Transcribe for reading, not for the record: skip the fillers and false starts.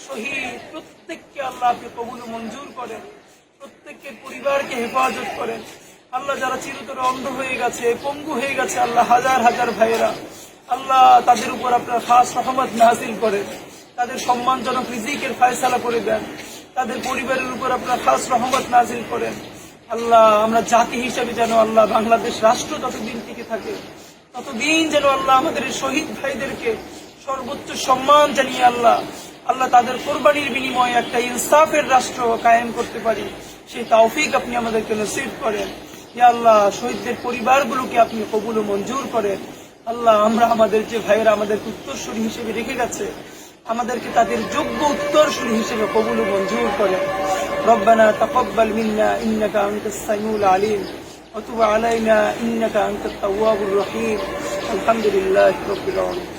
শহীদ প্রত্যেককে আল্লাহ আপনি কবুল মঞ্জুর করেন, প্রত্যেকের পরিবারকে হেফাজত করেন। আল্লাহ যারা চিরতরে অন্ধ হয়ে গেছে, পঙ্গু হয়ে গেছে, আল্লাহ হাজার হাজার ভাইয়েরা, আল্লাহ তাদের উপর আপনার খাস রহমত নাযিল করেন, তাদের সম্মানজনক রিজিকের ফয়সালা করে দেন, তাদের পরিবারের উপর আপনার খাস রহমত নাযিল করেন। আল্লাহ আমরা জাতি হিসেবে যেন আল্লাহ বাংলাদেশ রাষ্ট্র যতদিন টিকে থাকে ততদিন যেন আল্লাহ আমাদের এই শহীদ ভাইদেরকে সর্বোচ্চ সম্মান জানিয়ে আল্লাহ তাদের কোরবানির বিনিময়ে একটা ইনসাফের রাষ্ট্র কায়েম করতে পারি, সেই তৌফিক আপনি আমাদেরকে নসিব করেন। ইয়া আল্লাহ শহীদদের পরিবারগুলোকে আপনি কবুল ও মঞ্জুর করেন। আল্লাহ আমরা আমাদের যে ভাইয়েরা আমাদের উত্তরসূরি হিসেবে রেখে গেছে, আমাদেরকে তাদের যোগ্য উত্তরসূরি হিসেবে কবুল ও মঞ্জুর করেন। রব্বানা তাকাব্বাল মিন্না ইন্নাকা আনতাস সামিউল আলিম ওয়া তুব আলাইনা ইন্নাকা আনতাত তাওয়াবুর রহিম। আলহামদুলিল্লাহি রাব্বিল আলামিন।